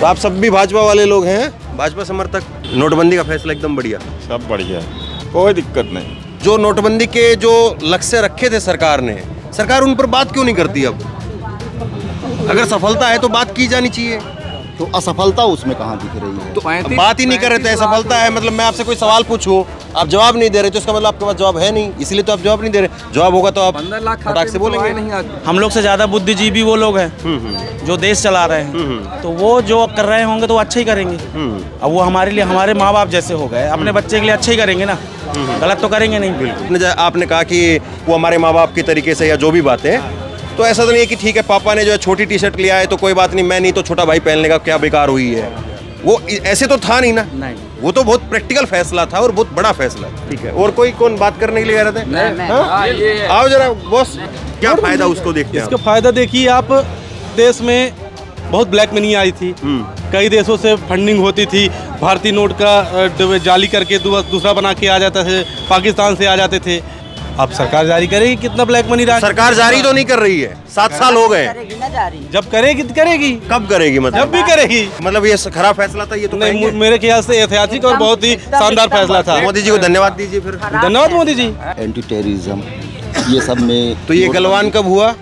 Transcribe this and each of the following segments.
तो आप सब भी भाजपा वाले लोग हैं, भाजपा समर्थक? नोटबंदी का फैसला एकदम बढ़िया, सब बढ़िया, कोई दिक्कत नहीं। जो नोटबंदी के जो लक्ष्य रखे थे सरकार ने, सरकार उन पर बात क्यों नहीं करती? अब अगर सफलता है तो बात की जानी चाहिए, तो असफलता उसमें कहाँ दिख रही है? तो बात ही नहीं कर रहे थे। सफलता है मतलब मैं आपसे कोई सवाल पूछूं, आप जवाब नहीं दे रहे, तो इसका मतलब आपके पास जवाब है नहीं, इसीलिए तो आप जवाब नहीं दे रहे। जवाब होगा तो आप फटाक से बोलेंगे। हम लोग से ज्यादा बुद्धिजीवी वो लोग हैं जो देश चला रहे हैं, तो वो जो कर रहे होंगे तो अच्छा ही करेंगे। अब वो हमारे लिए हमारे माँ बाप जैसे हो गए, अपने बच्चे के लिए अच्छा ही करेंगे ना, गलत तो करेंगे नहीं। बिल्कुल। आपने कहा कि वो हमारे माँ बाप के तरीके से या जो भी बातें, तो ऐसा तो नहीं है कि ठीक है पापा ने जो है छोटी टी शर्ट लिया है तो कोई बात नहीं, मैं नहीं तो छोटा भाई पहनने का क्या बेकार हुई है, वो ऐसे तो था नहीं ना। नहीं, वो तो बहुत प्रैक्टिकल फैसला था और बहुत बड़ा फैसला। ठीक है, और कोई कौन बात करने के लिए कह रहे थे? आओ जरा बॉस, क्या फायदा उसको देखते हैं? इसका फायदा देखिए आप, देश में बहुत ब्लैक मनी आई थी, कई देशों से फंडिंग होती थी, भारतीय नोट का जाली करके दूसरा बना के आ जाते थे, पाकिस्तान से आ जाते थे। अब सरकार जारी करेगी कितना ब्लैक मनी रहा? सरकार जारी तो नहीं कर रही है, 7 साल हो गए। जब करेगी तो करेगी, कब करेगी? मतलब जब भी करेगी। मतलब ये खराब फैसला था ये तो नहीं, मेरे ख्याल से ऐतिहासिक और बहुत ही शानदार फैसला था। मोदी जी को धन्यवाद दीजिए फिर। धन्यवाद मोदी जी। एंटी टेररिज्म ये सब में। तो ये गलवान कब हुआ?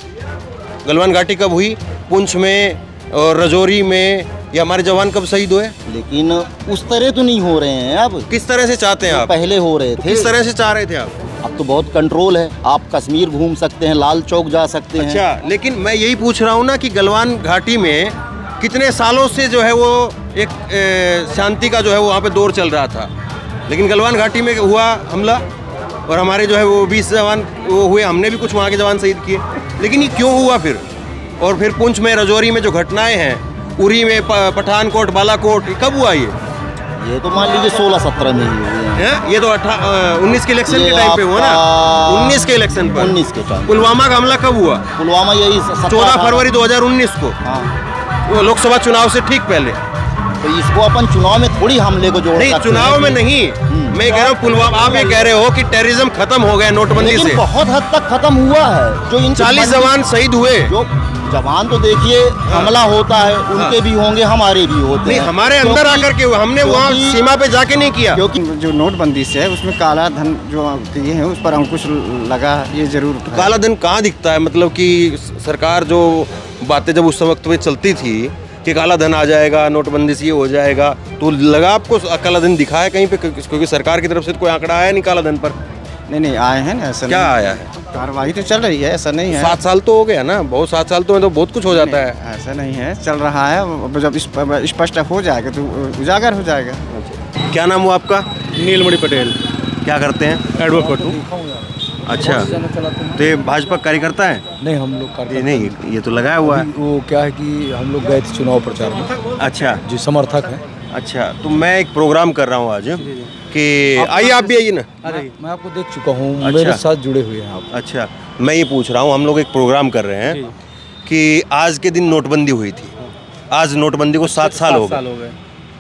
गलवान घाटी कब हुई? पुंछ में और रजौरी में ये हमारे जवान कब शहीद हुए? लेकिन उस तरह तो नहीं हो रहे हैं अब। किस तरह से चाहते हैं आप? पहले हो रहे थे। किस तरह से चाह रहे थे आप? अब तो बहुत कंट्रोल है, आप कश्मीर घूम सकते हैं, लाल चौक जा सकते हैं। अच्छा, लेकिन मैं यही पूछ रहा हूँ ना कि गलवान घाटी में कितने सालों से जो है वो एक शांति का जो है वो वहाँ पे दौर चल रहा था, लेकिन गलवान घाटी में हुआ हमला और हमारे जो है वो 20 जवान वो हुए, हमने भी कुछ वहाँ के जवान शहीद किए, लेकिन ये क्यों हुआ फिर? और फिर पुंछ में, रजौरी में जो घटनाएं हैं, उरी में, पठानकोट, बालाकोट, कब हुआ ये तो मान लीजिए 16-17 में ही हुए हैं। ये तो 19 के इलेक्शन के टाइम पे हुआ ना, 19 के इलेक्शन पर। 19 के टाइम। पुलवामा का हमला कब हुआ? पुलवामा यही 14 फरवरी 2019 को, वो लोकसभा चुनाव से ठीक पहले। तो इसको अपन चुनाव में थोड़ी हमले को जोड़ नहीं, चुनाव में नहीं, मैं कह रहा हूँ पुलवामा। आप ये कह रहे हो कि टेररिज्म खत्म हो गया नोटबंदी से, बहुत हद तक खत्म हुआ है। जो 40 जवान शहीद हुए, जो जवान तो देखिए हमला होता है, उनके भी होंगे, हमारे भी होते हैं। हमारे अंदर आकर के हमने वहाँ सीमा पे जाके नहीं किया। क्योंकि जो नोटबंदी से है उसमें काला धन जो ये है उस पर अंकुश लगा, ये जरूर। काला धन कहाँ दिखता है? मतलब कि सरकार जो बातें जब उस वक्त पे चलती थी कि काला धन आ जाएगा, नोटबंदी से ये हो जाएगा, तो लगा आपको काला धन दिखा है कहीं पे? क्योंकि सरकार की तरफ से तो कोई आंकड़ा आया नहीं काला धन पर। नहीं आए हैं ना, ऐसा क्या आया है? कार्रवाई तो चल रही है, ऐसा नहीं है। 7 साल तो हो गया ना, बहुत 7 साल तो बहुत कुछ हो जाता है। ऐसा नहीं है, चल रहा है, जब स्पष्ट हो जाएगा तो उजागर हो जाएगा। क्या नाम हुआ आपका? नीलमणि पटेल। क्या करते हैं? एडवोकेट हूँ। अच्छा, तो ये भाजपा कार्यकर्ता है? नहीं, हम लोग कार्यकर्ता नहीं, ये तो लगाया हुआ है। वो क्या है कि हम लोग गए थे चुनाव प्रचार में। अच्छा जी, समर्थक है। अच्छा, तो मैं एक प्रोग्राम कर रहा हूँ आज कि आइए, आप भी आइए ना। अरे मैं आपको देख चुका हूँ, मेरे साथ जुड़े हुए हैं आप। अच्छा, मैं ये पूछ रहा हूँ, हम लोग एक प्रोग्राम कर रहे हैं कि आज के दिन नोटबंदी हुई थी, आज नोटबंदी को 7 साल हो गए।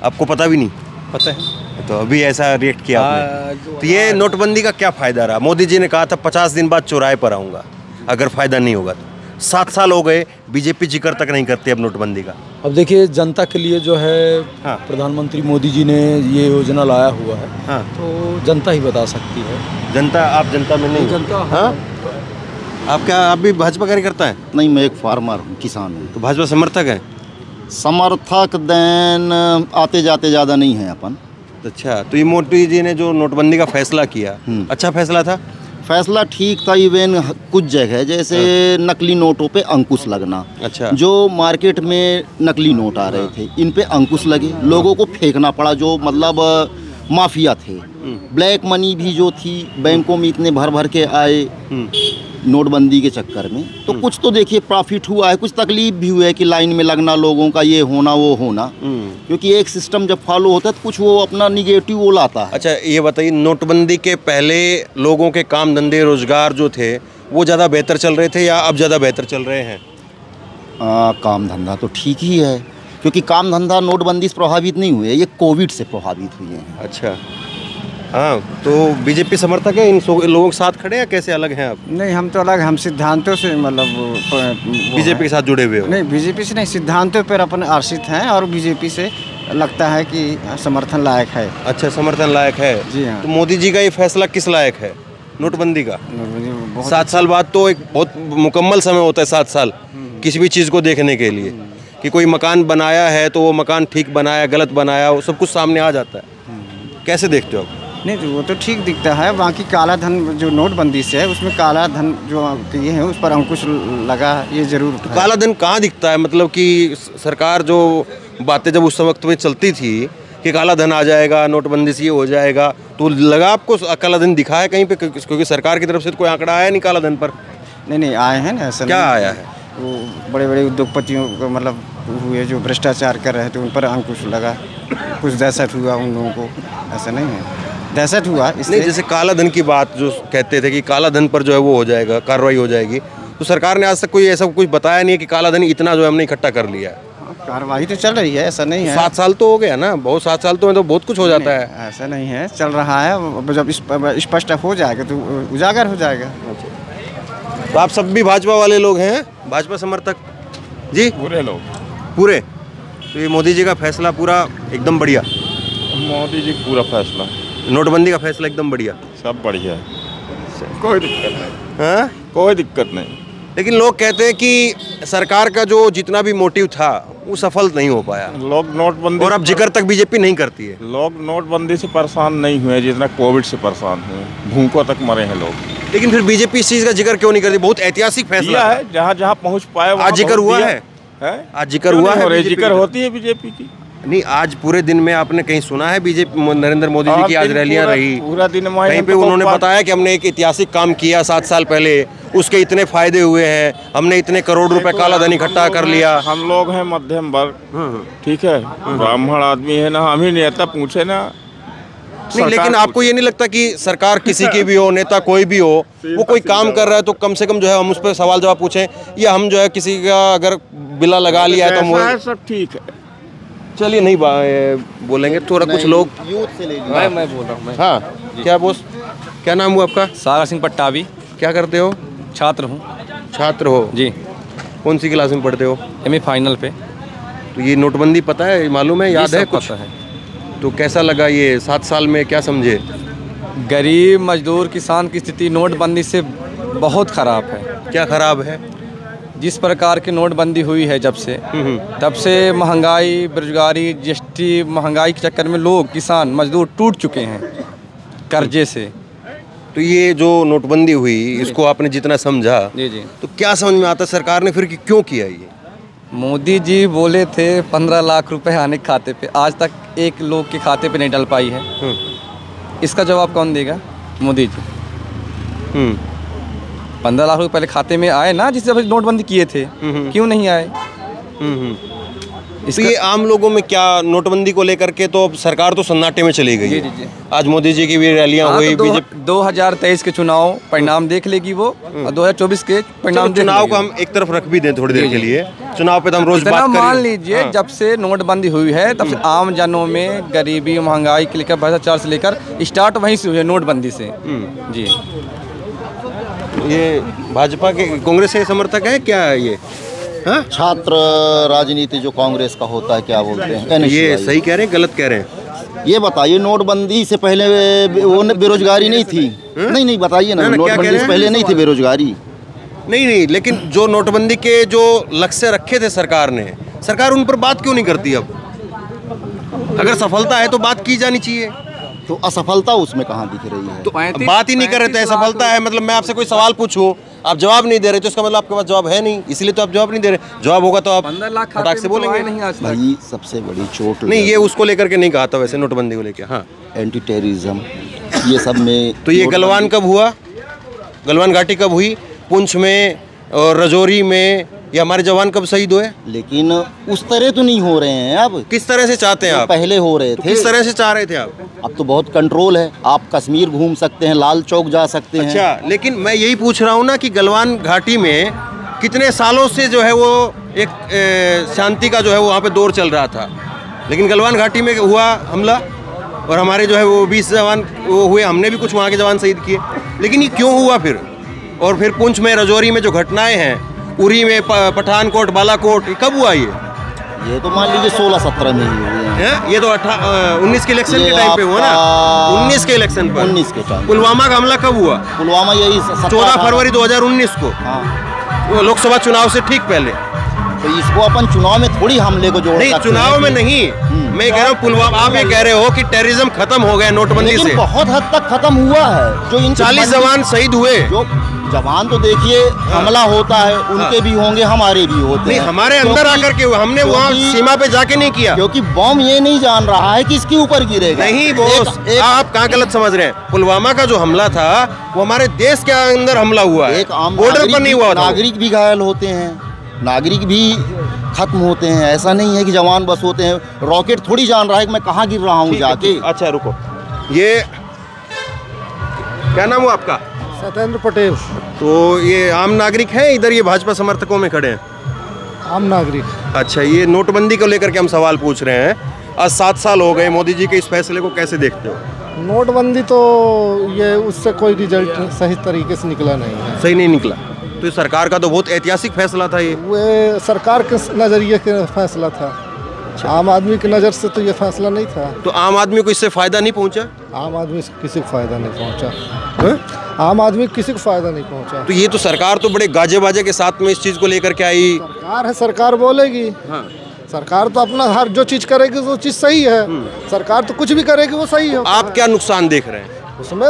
आपको पता भी नहीं? पता है। तो अभी ऐसा रिएक्ट किया आपने, तो ये नोटबंदी का क्या फायदा रहा? मोदी जी ने कहा था 50 दिन बाद चौराहे पर आऊँगा अगर फायदा नहीं होगा तो। 7 साल हो गए, बीजेपी जिक्र तक नहीं करती अब नोटबंदी का। अब देखिए, जनता के लिए जो है प्रधानमंत्री मोदी जी ने ये योजना लाया हुआ है, तो जनता ही बता सकती है। जनता? आप जनता में नहीं? जनता। हाँ, आप भी भाजपा कार्यकर्ता है? नहीं, मैं एक फार्मर हूँ, किसान हूँ। तो भाजपा समर्थक है? समर्थक देन आते जाते ज़्यादा नहीं है अपन। अच्छा, तो ये मोदी जी ने जो नोटबंदी का फैसला किया, अच्छा फैसला था? फैसला ठीक था। इवन कुछ जगह जैसे नकली नोटों पे अंकुश लगना। अच्छा। जो मार्केट में नकली नोट आ रहे थे, इन पे अंकुश लगे, लोगों को फेंकना पड़ा, जो मतलब माफिया थे। ब्लैक मनी भी जो थी बैंकों में इतने भर भर के आए नोटबंदी के चक्कर में, तो कुछ तो देखिए प्रॉफिट हुआ है, कुछ तकलीफ भी हुआ है कि लाइन में लगना, लोगों का ये होना वो होना, क्योंकि एक सिस्टम जब फॉलो होता है तो कुछ वो अपना निगेटिव वो लाता है। अच्छा, ये बताइए, नोटबंदी के पहले लोगों के काम धंधे रोजगार जो थे वो ज़्यादा बेहतर चल रहे थे या अब ज़्यादा बेहतर चल रहे हैं? काम धंधा तो ठीक ही है, क्योंकि काम धंधा नोटबंदी से प्रभावित नहीं हुए, ये कोविड से प्रभावित हुए हैं। अच्छा, हाँ, तो बीजेपी समर्थक है, इन लोगों के साथ खड़े हैं, कैसे अलग हैं आप? नहीं, हम तो अलग, हम सिद्धांतों से मतलब बीजेपी के साथ जुड़े हुए हो? नहीं, बीजेपी से नहीं, सिद्धांतों पर अपन आश्रित हैं और बीजेपी से लगता है कि समर्थन लायक है। अच्छा, समर्थन लायक है। जी हाँ। तो मोदी जी का ये फैसला किस लायक है, नोटबंदी का? 7 साल बाद तो एक बहुत मुकम्मल समय होता है, 7 साल किसी भी चीज़ को देखने के लिए, कि कोई मकान बनाया है तो वो मकान ठीक बनाया, गलत बनाया, वो सब कुछ सामने आ जाता है। कैसे देखते हो आप? नहीं, तो वो तो ठीक दिखता है। बाकी काला धन जो नोटबंदी से है, उसमें काला धन जो ये है उस पर अंकुश लगा, ये जरूर है। काला धन कहाँ दिखता है? मतलब कि सरकार जो बातें जब उस वक्त में चलती थी कि काला धन आ जाएगा, नोटबंदी से ये हो जाएगा, तो लगा आपको काला धन दिखा है कहीं पे? क्योंकि सरकार की तरफ से तो कोई आंकड़ा आया नहीं काला धन पर। नहीं आए हैं ना, ऐसा क्या आया है? वो बड़े बड़े उद्योगपतियों को मतलब हुए जो भ्रष्टाचार कर रहे थे, उन पर अंकुश लगा, कुछ दहशत हुआ उन लोगों को, ऐसा नहीं है, दहशत हुआ इसलिए। नहीं, जैसे काला धन की बात जो कहते थे कि काला धन पर जो है वो हो जाएगा, कार्रवाई हो जाएगी, तो सरकार ने आज तक कोई ऐसा कुछ बताया नहीं है कि काला धन इतना जो है हमने इकट्ठा कर लिया है। कार्रवाई तो चल रही है, ऐसा नहीं है। 7 साल तो हो गया ना, बहुत 7 साल तो बहुत कुछ हो जाता है। ऐसा नहीं है, चल रहा है, जब स्पष्ट हो जाएगा तो उजागर हो जाएगा। तो आप सब भी भाजपा वाले लोग हैं, भाजपा समर्थक जी? पूरे लोग पूरे। तो ये मोदी जी का फैसला पूरा एकदम बढ़िया? मोदी जी पूरा फैसला, नोटबंदी का फैसला एकदम बढ़िया, सब बढ़िया है, कोई दिक्कत नहीं। हाँ, कोई दिक्कत नहीं। लेकिन लोग कहते हैं कि सरकार का जो जितना भी मोटिव था वो सफल नहीं हो पाया, लोग नोटबंदी और अब जिक्र तक बीजेपी नहीं करती है। लोग नोटबंदी से परेशान नहीं हुए जितना कोविड से परेशान हुए, भूखों तक मरे हैं लोग। लेकिन फिर बीजेपी इस चीज का जिक्र क्यों नहीं करती? बहुत ऐतिहासिक फैसला है, जहाँ जहाँ पहुँच पाए आज जिक्र हुआ है, आज जिक्र हुआ है, जिक्र होती है बीजेपी की। नहीं, आज पूरे दिन में आपने कहीं सुना है बीजेपी नरेंद्र मोदी जी की आज रैलियां रही? पूरा दिन कहीं पे उन्होंने बताया कि हमने एक ऐतिहासिक काम किया 7 साल पहले, उसके इतने फायदे हुए हैं, हमने इतने करोड़ रुपए काला धन इकट्ठा कर लिया। हम लोग हैं मध्यम वर्ग, ठीक है, ब्राह्मण आदमी है ना, हम ही नेता पूछे ना। नहीं, लेकिन आपको ये नहीं लगता कि सरकार किसी की भी हो, नेता कोई भी हो, वो कोई काम कर रहा है तो कम से कम जो है हम उस पर सवाल जवाब पूछें, या हम जो है किसी का अगर बिला लगा लिया है तो हम सब ठीक है। चलिए नहीं बोलेंगे, थोड़ा कुछ लोग यूथ से ले लिया। मैं बोल रहा हूँ। हाँ, क्या बोस, क्या नाम हुआ आपका? सागर सिंह पट्टावी। क्या करते हो? छात्र हूँ। छात्र हो जी। कौन सी क्लास में पढ़ते हो? MA फाइनल पे। तो ये नोटबंदी पता है, मालूम है, याद है कुछ? पता है। तो कैसा लगा ये 7 साल में, क्या समझे? गरीब मजदूर किसान की स्थिति नोटबंदी से बहुत ख़राब है। क्या ख़राब है? जिस प्रकार की नोटबंदी हुई है जब से, तब से महंगाई, बेरोजगारी, GST, महंगाई के चक्कर में लोग, किसान, मजदूर टूट चुके हैं कर्जे से। तो ये जो नोटबंदी हुई, इसको आपने जितना समझा, जी, तो क्या समझ में आता सरकार ने फिर कि क्यों किया ये? मोदी जी बोले थे 15 लाख रुपए आने खाते पे, आज तक एक लोग के खाते पे नहीं डल पाई है। इसका जवाब कौन देगा? मोदी जी। 15 लाख रुपए पहले खाते में आए ना, जिससे नोटबंदी किए थे, क्यों नहीं आए? तो ये आम लोगों में क्या, नोटबंदी को लेकर के तो सरकार तो सन्नाटे में चली गई है। जी। आज मोदी जी की भी रैलियां हुई, तो 2023 के चुनाव परिणाम देख लेगी वो, और 2024 के परिणाम। चुनाव को हम एक तरफ रख भी दें थोड़ी देर के लिए, चुनाव पे तो हम रोज बात करें। मान लीजिए जब से नोटबंदी हुई है तब से आम जनों में गरीबी, महंगाई के लेकर, भ्रष्टाचार से लेकर स्टार्ट वहीं से हुई है, नोटबंदी से। जी। ये भाजपा के, कांग्रेस के समर्थक है क्या ये? हाँ? छात्र राजनीति जो कांग्रेस का होता है, क्या बोलते हैं, ये सही कह रहे हैं, गलत कह रहे हैं? ये बताइए, नोटबंदी से पहले वो बेरोजगारी नहीं थी? नहीं बताइए ना, नोटबंदी से पहले नहीं थी बेरोजगारी? नहीं, लेकिन जो नोटबंदी के जो लक्ष्य रखे थे सरकार ने, सरकार उन पर बात क्यों नहीं करती? अब अगर सफलता है तो बात की जानी चाहिए, तो असफलता उसमें कहाँ दिख रही है? तो बात ही नहीं कर रहे थे। असफलता है मतलब मैं आपसे कोई सवाल पूछूं, आप जवाब नहीं दे रहे, तो इसका मतलब आपके पास जवाब है नहीं, इसीलिए तो आप जवाब नहीं दे रहे। जवाब होगा तो आप 15 लाख फटाक से बोलेंगे। नहीं आज तक। भाई सबसे बड़ी चोट नहीं, ये उसको लेकर के नहीं कहा था वैसे, नोटबंदी को लेकर। हाँ, एंटी टेररिज्म, ये सब में। तो ये गलवान कब हुआ? गलवान घाटी कब हुई? पुंछ में और रजौरी में? ये हमारे जवान कब शहीद हुए? लेकिन उस तरह तो नहीं हो रहे हैं अब। किस तरह से चाहते हैं आप? पहले हो रहे थे। किस तरह से चाह रहे थे आप? अब तो बहुत कंट्रोल है, आप कश्मीर घूम सकते हैं, लाल चौक जा सकते हैं। अच्छा, लेकिन मैं यही पूछ रहा हूँ ना कि गलवान घाटी में कितने सालों से जो है वो एक शांति का जो है वो वहाँ पे दौर चल रहा था, लेकिन गलवान घाटी में हुआ हमला और हमारे जो है वो 20 जवान वो हुए, हमने भी कुछ वहाँ के जवान शहीद किए। लेकिन ये क्यों हुआ फिर? और फिर पुंछ में, राजौरी में जो घटनाएं हैं, उरी में, पठानकोट, बालाकोट, ये कब हुआ ये तो मान लीजिए 16-17 में ही हुए हैं। ये तो 19 के इलेक्शन के टाइम पे हुआ ना, 19 के इलेक्शन पर। 19 के टाइम। पुलवामा का हमला कब हुआ? पुलवामा यही 14 फरवरी 2019 को, हाँ। लोकसभा चुनाव से ठीक पहले। तो इसको अपन चुनाव में थोड़ी हमले को जोड़ नहीं, चुनाव में नहीं, मैं कह रहा हूँ पुलवामा। आप ये कह रहे हो कि टेररिज्म खत्म हो गया नोटबंदी से, बहुत हद तक खत्म हुआ है। जो 40 जवान शहीद हुए। जो जवान तो देखिए हमला होता है, उनके भी होंगे, हमारे भी होते हैं। हमारे अंदर आकर के हमने वहाँ सीमा पे जाके नहीं किया, क्योंकि बम ये नहीं जान रहा है कि इसके ऊपर गिरेगा। नहीं बॉस, आप कहाँ गलत समझ रहे हैं। पुलवामा का जो हमला था वो हमारे देश के अंदर हमला हुआ है, एक आम बॉर्डर पर नहीं हुआ। नागरिक भी घायल होते हैं, नागरिक भी खत्म होते हैं। ऐसा नहीं है कि जवान बस होते हैं। रॉकेट थोड़ी जान रहा है कि मैं कहाँ गिर रहा हूँ जाके। अच्छा रुको, ये क्या नाम हुआ आपका? सत्येंद्र पटेल। तो ये आम नागरिक हैं इधर, ये भाजपा समर्थकों में खड़े हैं? आम नागरिक। अच्छा, ये नोटबंदी को लेकर के हम सवाल पूछ रहे हैं। आज 7 साल हो गए, मोदी जी के इस फैसले को कैसे देखते हो? नोटबंदी तो ये उससे कोई रिजल्ट सही तरीके से निकला नहीं है। सही नहीं निकला? तो सरकार का तो बहुत ऐतिहासिक फैसला था ये। वो सरकार के नज़रिए का फैसला था, आम आदमी की नज़र से तो ये फैसला नहीं था। तो आम आदमी को इससे फायदा नहीं पहुंचा? आम आदमी से किसी को फायदा नहीं पहुंचा। आम आदमी को किसी को फायदा नहीं पहुंचा। तो ये तो सरकार तो बड़े गाजे बाजे के साथ में इस चीज को लेकर के आई। सरकार है, सरकार बोलेगी। हाँ। सरकार तो अपना हर जो चीज करेगी वो चीज सही है। सरकार तो कुछ भी करेगी वो सही है। आप क्या नुकसान देख रहे हैं उसमें?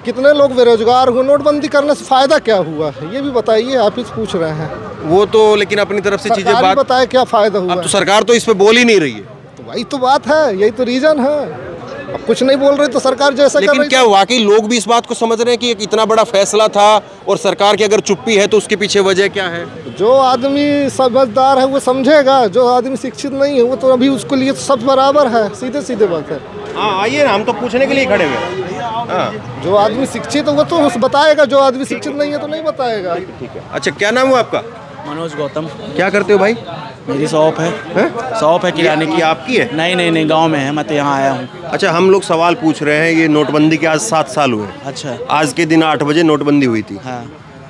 कितने लोग बेरोजगार हुए, नोटबंदी करने से फायदा क्या हुआ है ये भी बताइए। आप ही पूछ रहे हैं वो तो, लेकिन अपनी तरफ से चीजें बात बताए क्या फायदा हुआ। अब तो सरकार तो इस पे बोल ही नहीं रही है। तो वही तो बात है, यही तो रीजन है। अब कुछ नहीं बोल रहे तो सरकार जैसा कर रही। लेकिन क्या वाकई लोग भी इस बात को समझ रहे हैं कि एक इतना बड़ा फैसला था और सरकार की अगर चुप्पी है तो उसके पीछे वजह क्या है? जो आदमी समझदार है वो समझेगा, जो आदमी शिक्षित नहीं है वो तो अभी उसके लिए सब बराबर है। सीधे सीधे बात है। हाँ आइए ना, हम तो पूछने के लिए खड़े हुए। हाँ, जो आदमी शिक्षित है वो तो बताएगा, जो आदमी शिक्षित नहीं है तो नहीं बताएगा। ठीक है। अच्छा, क्या नाम हुआ आपका? मनोज गौतम। क्या करते हो भाई? मेरी शॉप है। शॉप है किराने की। आपकी है? नहीं, गांव में है, मैं तो यहाँ आया हूँ। अच्छा, हम लोग सवाल पूछ रहे हैं, ये नोटबंदी के आज 7 साल हुए। अच्छा। आज के दिन 8 बजे नोटबंदी हुई थी। हाँ।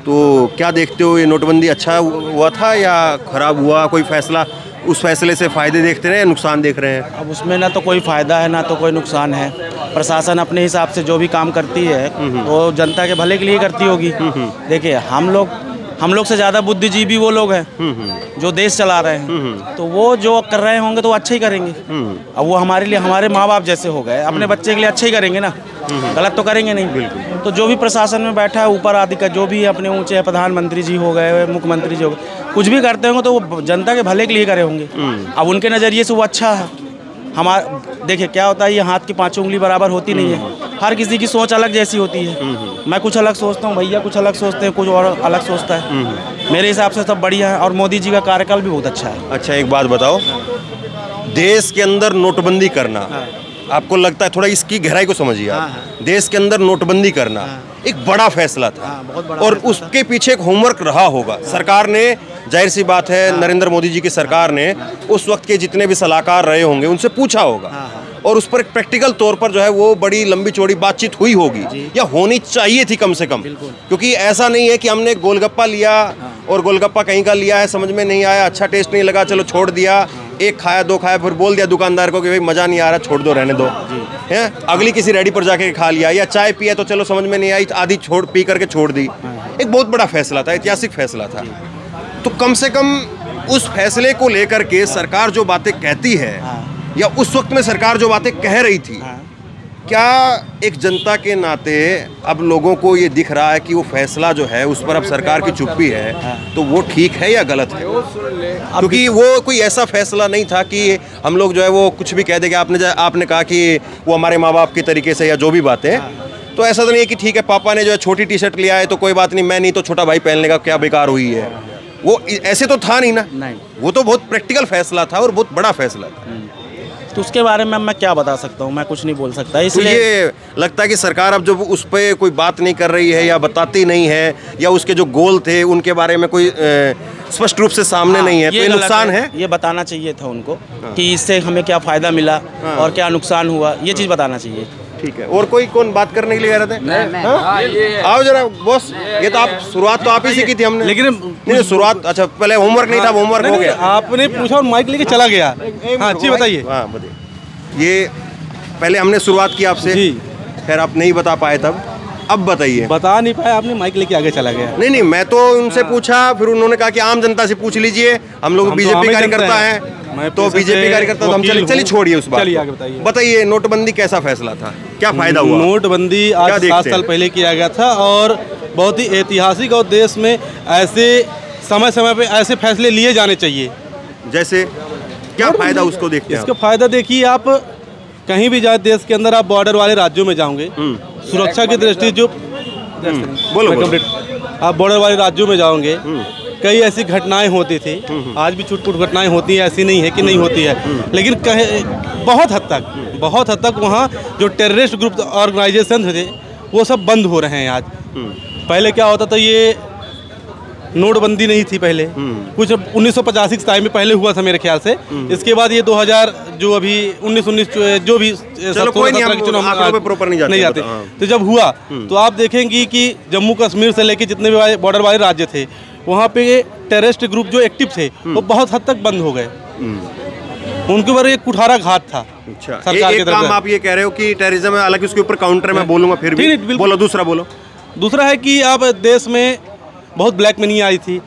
तो क्या देखते हो, ये नोटबंदी अच्छा हुआ था या खराब हुआ? कोई फैसला, उस फैसले से फायदे देखते रहे या नुकसान देख रहे हैं? अब उसमें ना तो कोई फ़ायदा है ना तो कोई नुकसान है। प्रशासन अपने हिसाब से जो भी काम करती है वो जनता के भले के लिए करती होगी। देखिए, हम लोग से ज़्यादा बुद्धिजीवी वो लोग हैं जो देश चला रहे हैं। तो वो जो कर रहे होंगे तो अच्छे ही करेंगे। अब वो हमारे लिए, हमारे माँ बाप जैसे हो गए, अपने बच्चे के लिए अच्छे ही करेंगे ना, गलत तो करेंगे नहीं। बिल्कुल। तो जो भी प्रशासन में बैठा है, ऊपर आदि का जो भी अपने ऊँचे प्रधानमंत्री जी हो गए, मुख्यमंत्री जी हो गए, कुछ भी करते होंगे तो वो जनता के भले के लिए करे होंगे। अब उनके नज़रिए से वो अच्छा है। देखिए क्या होता है, ये हाथ की 5 उंगली बराबर होती नहीं है। हर किसी की सोच अलग जैसी होती है। मैं कुछ अलग सोचता हूँ, भैया कुछ अलग सोचते हैं, कुछ और अलग सोचता है। मेरे हिसाब से सब बढ़िया है और मोदी जी का कार्यकाल भी बहुत अच्छा है। अच्छा, एक बात बताओ, देश के अंदर नोटबंदी करना, आपको लगता है, थोड़ा इसकी गहराई को समझिए आप। देश के अंदर नोटबंदी करना एक बड़ा फैसला था, बहुत बड़ा और उसके पीछे एक होमवर्क रहा होगा। सरकार ने, जाहिर सी बात है, नरेंद्र मोदी जी की सरकार ने उस वक्त के जितने भी सलाहकार रहे होंगे उनसे पूछा होगा, और उस पर एक प्रैक्टिकल तौर पर जो है वो बड़ी लंबी चौड़ी बातचीत हुई होगी या होनी चाहिए थी कम से कम। क्योंकि ऐसा नहीं है कि हमने गोलगप्पा लिया और गोलगप्पा कहीं का लिया है, समझ में नहीं आया, अच्छा टेस्ट नहीं लगा, चलो छोड़ दिया, एक खाया 2 खाया, फिर बोल दिया दुकानदार को कि भाई मज़ा नहीं आ रहा, छोड़ दो, रहने दो, हैं। अगली किसी रेडी पर जाके खा लिया, या चाय पिया तो चलो समझ में नहीं आई, आधी पी करके छोड़ दी। एक बहुत बड़ा फैसला था, ऐतिहासिक फैसला था। तो कम से कम उस फैसले को लेकर के सरकार जो बातें कहती है, या उस वक्त में सरकार जो बातें कह रही थी, क्या एक जनता के नाते अब लोगों को ये दिख रहा है कि वो फैसला जो है उस पर अब सरकार की चुप्पी है, तो वो ठीक है या गलत है? क्योंकि वो कोई ऐसा फैसला नहीं था कि हम लोग जो है वो कुछ भी कह देंगे। आपने कहा कि वो हमारे माँ बाप के तरीके से या जो भी बातें, तो ऐसा तो नहीं है कि ठीक है पापा ने जो है छोटी टी शर्ट लिया है तो कोई बात नहीं, मैं नहीं तो छोटा भाई पहनने का क्या बेकार हुई है। वो ऐसे तो था नहीं ना। नहीं, वो तो बहुत प्रैक्टिकल फैसला था और बहुत बड़ा फैसला था। तो उसके बारे में मैं क्या बता सकता हूँ, मैं कुछ नहीं बोल सकता। तो इसलिए ये लगता है कि सरकार अब जो उस पर कोई बात नहीं कर रही है या बताती नहीं है, या उसके जो गोल थे उनके बारे में कोई स्पष्ट रूप से सामने नहीं है, तो ये नुकसान है। ये बताना चाहिए था उनको कि इससे हमें क्या फ़ायदा मिला और क्या नुकसान हुआ, ये चीज़ बताना चाहिए। ठीक है। और कोई कौन बात करने के लिए कह रहे थे? आओ जरा बॉस, ये तो आप शुरुआत तो आप ही से की थी हमने, लेकिन नहीं शुरुआत, अच्छा पहले होमवर्क नहीं था, होमवर्क हो गया, आपने पूछा और माइक लेके चला गया। हाँ जी बताइए। हाँ बताइए। ये पहले हमने शुरुआत की आपसे, खैर आप नहीं बता पाए तब, अब बताइए। बता नहीं पाए, आपने माइक लेके आगे चला गया। नहीं मैं तो उनसे पूछा, फिर उन्होंने कहा कि आम जनता से पूछ लीजिए, हम लोग बीजेपी कार्यकर्ता हैं, तो बीजेपी कार्यकर्ता तो हम चलिए छोड़िए उस बात को। बताइए नोटबंदी कैसा फैसला था, क्या फायदा हुआ? नोटबंदी आज 7 साल पहले किया गया था और बहुत ही ऐतिहासिक, और देश में ऐसे समय समय पे ऐसे फैसले लिए जाने चाहिए। जैसे क्या फायदा उसको देखते हैं? इसका फायदा देखिए, आप कहीं भी जाए देश के अंदर, आप बॉर्डर वाले राज्यों में जाओगे, सुरक्षा की दृष्टि जो बोलो आप बॉर्डर वाले राज्यों में जाओगे, कई ऐसी घटनाएं होती थी, आज भी छुटपुट घटनाएं होती हैं, ऐसी नहीं है कि नहीं होती है, लेकिन बहुत हद तक वहाँ जो टेररिस्ट ग्रुप ऑर्गेनाइजेशन थे वो सब बंद हो रहे हैं आज। पहले क्या होता था, ये नोटबंदी नहीं थी पहले, कुछ 1985 के टाइम में पहले हुआ था मेरे ख्याल से। इसके बाद ये 2000 जो अभी 19 जो भी प्रॉपर नहीं जाते, तो जब हुआ तो आप देखेंगे कि जम्मू कश्मीर से लेके जितने भी बॉर्डर वाले राज्य थे, वहाँ पे टेररिस्ट ग्रुप जो एक्टिव थे वो बहुत हद तक बंद हो गए। उनके ऊपर एक कुठारा घात था। अच्छा, सरकार के तरफ। आप ये कह रहे हो कि टेररिज्म है, हालांकि उसके ऊपर काउंटर मैं बोलूंगा, फिर भी बोलो, दूसरा है कि अब देश में बहुत ब्लैक मनी आई थी,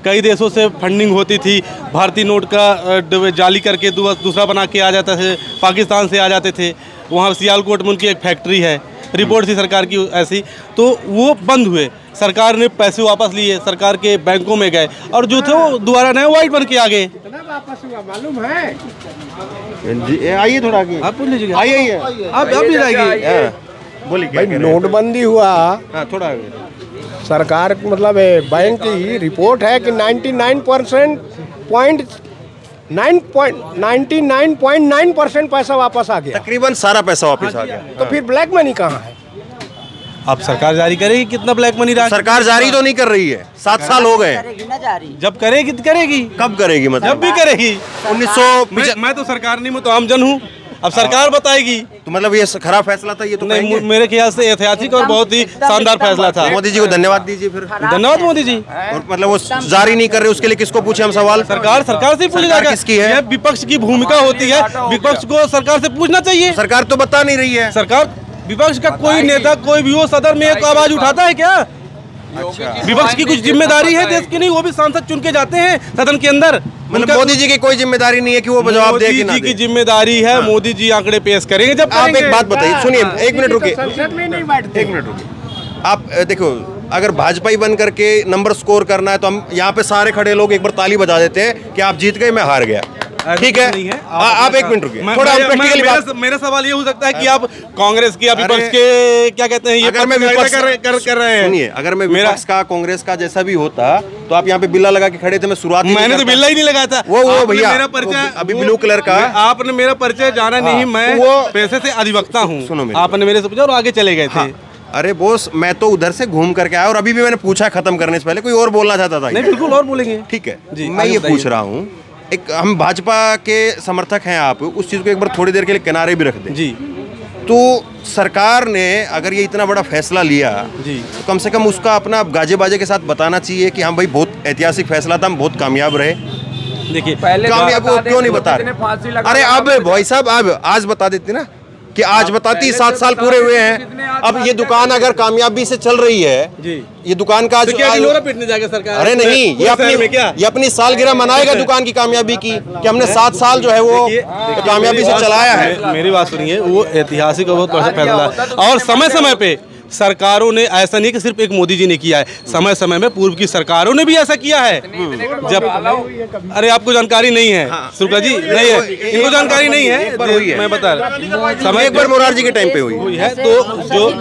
कई देशों से फंडिंग होती थी, भारतीय नोट का जाली करके दूसरा बना के आ जाता थे, पाकिस्तान से आ जाते थे। वहाँ सियालकोट में उनकी एक फैक्ट्री है, रिपोर्ट थी सरकार की ऐसी, तो वो बंद हुए। सरकार ने पैसे वापस लिए, सरकार के बैंकों में गए, और जो थे वो दोबारा नए वाइट बन के आ गए। वापस हुआ मालूम है? आइए थोड़ा आगे, आप पूछ लीजिए। आइए आप भी आइए, बोलिए। भाई नोटबंदी हुआ, थोड़ा आगे। सरकार मतलब बैंक की रिपोर्ट है कि 99.9% पैसा वापस आ गया, तकरीबन सारा पैसा वापस आ गया। तो फिर ब्लैक मनी कहाँ है? अब सरकार जारी करेगी कितना ब्लैक मनी रहा? सरकार जारी तो नहीं कर रही है, 7 साल हो गए। जब करेगी तो करेगी, कब करेगी? मतलब जब भी करेगी। 1900 मैं तो सरकार नहीं, मैं तो आम जन हूँ, अब सरकार बताएगी। तो मतलब ये खराब फैसला था ये तो नहीं, मेरे ख्याल से ऐतिहासिक और बहुत ही शानदार फैसला था। मोदी जी को धन्यवाद दीजिए फिर। धन्यवाद मोदी जी। और मतलब वो जारी नहीं कर रहे, उसके लिए किसको पूछे हम सवाल? सरकार से पूछा जाएगा। किसकी है? विपक्ष की भूमिका होती है, विपक्ष को सरकार से पूछना चाहिए। सरकार तो बता नहीं रही है। सरकार, विपक्ष का कोई नेता, कोई भी हो, सदन में एक आवाज उठाता है क्या? अच्छा। विपक्ष की कुछ जिम्मेदारी है देश की? नहीं, वो भी सांसद चुन के जाते हैं सदन के अंदर। मतलब मोदी जी की कोई जिम्मेदारी नहीं है कि वो जवाब दे कि ना दे? मोदी जी की जिम्मेदारी है। हाँ। मोदी जी आंकड़े पेश करेंगे जब आप एक बात बताइए, सुनिए, एक मिनट रुकिए, संसद में नहीं बैठते। एक मिनट रुकिए। आप देखो, अगर भाजपा ही बन करके नंबर स्कोर करना है तो हम यहाँ पे सारे खड़े लोग एक बार ताली बजा देते हैं कि आप जीत गए, मैं हार गया। ठीक है, आप एक मिनट रुकिए, थोड़ा प्रैक्टिकली बात। मेरा सवाल ये हो सकता है कि आप कांग्रेस की, विपक्ष के क्या कहते हैं, ये अगर मैं विपक्ष कर रहे हैं, सुनिए, अगर मैं विपक्ष का, कांग्रेस का जैसा भी होता तो आप यहाँ पे बिल्ला लगा के खड़े थे। मैं शुरुआत मैंने तो बिल्ला ही नहीं लगाया था। वो भैया मेरा परिचय अभी ब्लू कलर का, आपने मेरा परिचय जाना नहीं, मैं पैसे से अधिवक्ता हूँ। सुनो, आपने मेरे से पूछा और आगे चले गए थे। अरे बॉस, मैं तो उधर से घूम करके आया और अभी भी मैंने पूछा खत्म करने से पहले, कोई और बोलना चाहता था? नहीं, बिल्कुल और बोलेंगे। ठीक है, मैं ये पूछ रहा हूँ, एक हम भाजपा के समर्थक हैं, आप उस चीज़ को एक बार थोड़ी देर के लिए किनारे भी रख दें जी। तो सरकार ने अगर ये इतना बड़ा फैसला लिया जी, तो कम से कम उसका अपना गाजे बाजे के साथ बताना चाहिए कि हाँ भाई बहुत ऐतिहासिक फैसला था, हम बहुत कामयाब रहे। देखिए, कामयाब क्यों नहीं बता रहे? अरे अब भाई साहब, अब आज बता देते ना कि आज बताती, 7 साल पूरे हुए हैं। अब ये दुकान अगर कामयाबी से चल रही है जी, ये दुकान का आज क्या पिटने जाएगा सरकार? अरे नहीं, ये अपनी सालगिरह मनाएगा दुकान की कामयाबी की कि हमने 7 साल जो है वो कामयाबी से चलाया है। मेरी बात सुनिए, वो ऐतिहासिक और बहुत बड़ा फैसला, और समय समय पे सरकारों ने, ऐसा नहीं कि सिर्फ एक मोदी जी ने किया है, समय समय में पूर्व की सरकारों ने भी ऐसा किया है। जब अरे आपको जानकारी नहीं है सुरका जी, नहीं है, इनको जानकारी नहीं है, मैं बता रहा समय एक बार मोरारजी के टाइम पे हुई है। तो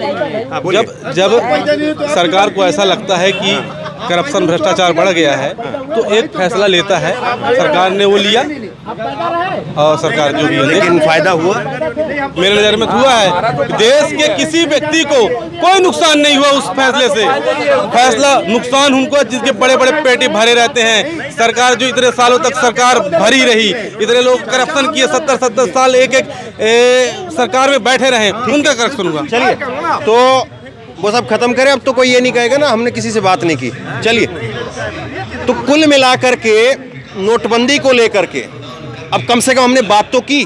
जब सरकार को ऐसा लगता है कि करप्शन, भ्रष्टाचार बढ़ गया है, तो एक फैसला लेता है, सरकार ने वो लिया और सरकार जो भी है, लेकिन फायदा हुआ मेरे नज़र में हुआ है। देश के किसी व्यक्ति को कोई नुकसान नहीं हुआ उस फैसले से। फैसला नुकसान उनको जिसके बड़े बड़े पेटी भरे रहते हैं। सरकार जो इतने सालों तक सरकार भरी रही, इतने लोग करप्शन किए, 70 साल एक सरकार में बैठे रहे, उनका करप्शन हुआ। चलिए तो वो सब खत्म करें, अब तो कोई ये नहीं कहेगा ना हमने किसी से बात नहीं की। चलिए तो कुल मिलाकर के नोटबंदी को लेकर के अब कम से कम हमने बात तो की,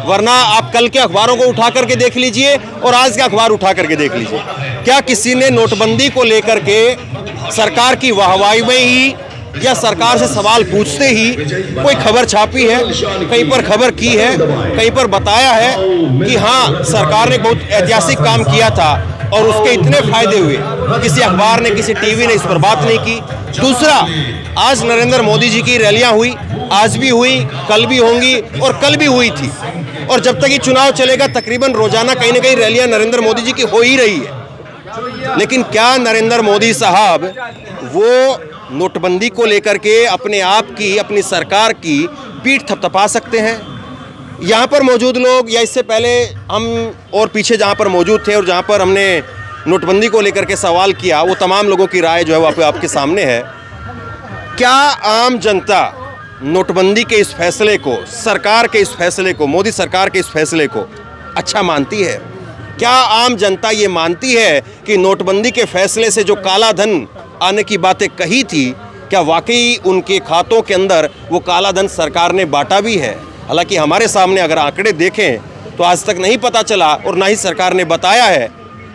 वरना आप कल के अखबारों को उठा करके देख लीजिए और आज के अखबार उठा करके देख लीजिए, क्या किसी ने नोटबंदी को लेकर के सरकार की वाहवाही में ही या सरकार से सवाल पूछते ही कोई खबर छापी है, कहीं पर खबर की है, कहीं पर बताया है कि हाँ सरकार ने बहुत ऐतिहासिक काम किया था और उसके इतने फायदे हुए? किसी अखबार ने, किसी टीवी ने इस पर बात नहीं की। दूसरा, आज नरेंद्र मोदी जी की रैलियां हुई, आज भी हुई, कल भी होंगी और कल भी हुई थी, और जब तक ये चुनाव चलेगा तकरीबन रोजाना कहीं ना कहीं रैलियां नरेंद्र मोदी जी की हो ही रही है। लेकिन क्या नरेंद्र मोदी साहब वो नोटबंदी को लेकर के अपने आप की, अपनी सरकार की पीठ थपथपा सकते हैं? यहाँ पर मौजूद लोग या इससे पहले हम और पीछे जहाँ पर मौजूद थे और जहाँ पर हमने नोटबंदी को लेकर के सवाल किया, वो तमाम लोगों की राय जो है वो आपके सामने है। क्या आम जनता नोटबंदी के इस फैसले को, सरकार के इस फैसले को, मोदी सरकार के इस फैसले को अच्छा मानती है? क्या आम जनता ये मानती है कि नोटबंदी के फैसले से जो काला धन आने की बातें कही थी, क्या वाकई उनके खातों के अंदर वो काला धन सरकार ने बांटा भी है? हालांकि हमारे सामने अगर आंकड़े देखें तो आज तक नहीं पता चला और ना ही सरकार ने बताया है,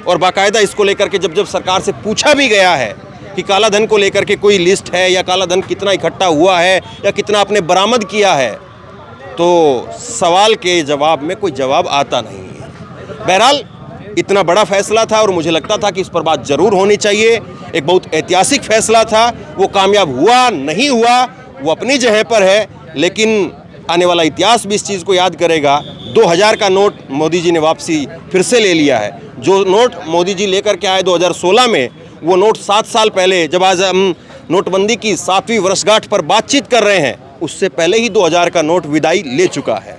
और बाकायदा इसको लेकर के जब सरकार से पूछा भी गया है कि काला धन को लेकर के कोई लिस्ट है या काला धन कितना इकट्ठा हुआ है या कितना आपने बरामद किया है, तो सवाल के जवाब में कोई जवाब आता नहीं है। बहरहाल इतना बड़ा फैसला था और मुझे लगता था कि इस पर बात जरूर होनी चाहिए। एक बहुत ऐतिहासिक फैसला था, वो कामयाब हुआ नहीं हुआ वो अपनी जगह पर है, लेकिन आने वाला इतिहास भी इस चीज़ को याद करेगा। 2000 का नोट मोदी जी ने वापसी फिर से ले लिया है। जो नोट मोदी जी लेकर के आए 2016 में, वो नोट 7 साल पहले, जब आज हम नोटबंदी की 7वीं वर्षगांठ पर बातचीत कर रहे हैं, उससे पहले ही 2000 का नोट विदाई ले चुका है।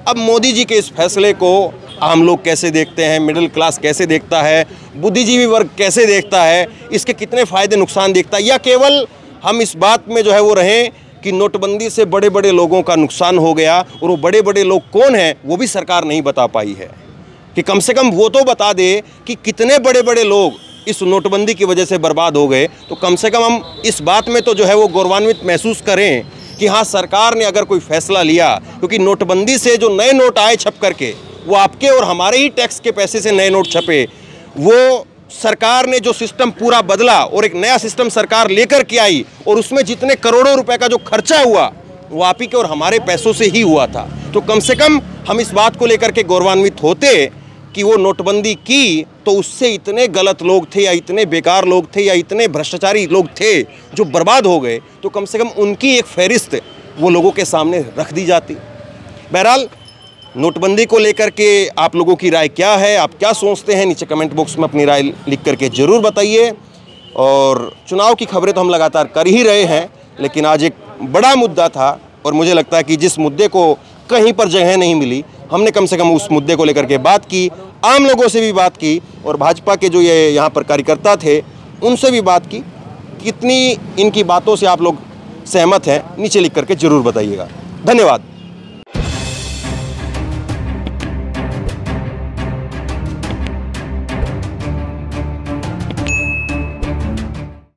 अब मोदी जी के इस फैसले को आम लोग कैसे देखते हैं, मिडिल क्लास कैसे देखता है, बुद्धिजीवी वर्ग कैसे देखता है, इसके कितने फ़ायदे नुकसान देखता है, या केवल हम इस बात में जो है वो रहें कि नोटबंदी से बड़े बड़े लोगों का नुकसान हो गया, और वो बड़े बड़े लोग कौन हैं वो भी सरकार नहीं बता पाई है। कि कम से कम वो तो बता दे कि कितने बड़े बड़े लोग इस नोटबंदी की वजह से बर्बाद हो गए, तो कम से कम हम इस बात में तो जो है वो गौरवान्वित महसूस करें कि हाँ सरकार ने अगर कोई फैसला लिया, क्योंकि नोटबंदी से जो नए नोट आए छप करके, वो आपके और हमारे ही टैक्स के पैसे से नए नोट छपे, वो सरकार ने जो सिस्टम पूरा बदला और एक नया सिस्टम सरकार लेकर के आई, और उसमें जितने करोड़ों रुपए का जो खर्चा हुआ वो आप ही के और हमारे पैसों से ही हुआ था। तो कम से कम हम इस बात को लेकर के गौरवान्वित होते कि वो नोटबंदी की तो उससे इतने गलत लोग थे या इतने बेकार लोग थे या इतने भ्रष्टाचारी लोग थे जो बर्बाद हो गए, तो कम से कम उनकी एक फहरिस्त वो लोगों के सामने रख दी जाती। बहरहाल नोटबंदी को लेकर के आप लोगों की राय क्या है, आप क्या सोचते हैं, नीचे कमेंट बॉक्स में अपनी राय लिख करके ज़रूर बताइए। और चुनाव की खबरें तो हम लगातार कर ही रहे हैं, लेकिन आज एक बड़ा मुद्दा था और मुझे लगता है कि जिस मुद्दे को कहीं पर जगह नहीं मिली, हमने कम से कम उस मुद्दे को लेकर के बात की, आम लोगों से भी बात की और भाजपा के जो ये यहाँ पर कार्यकर्ता थे उनसे भी बात की। कितनी इनकी बातों से आप लोग सहमत हैं, नीचे लिख करके ज़रूर बताइएगा। धन्यवाद।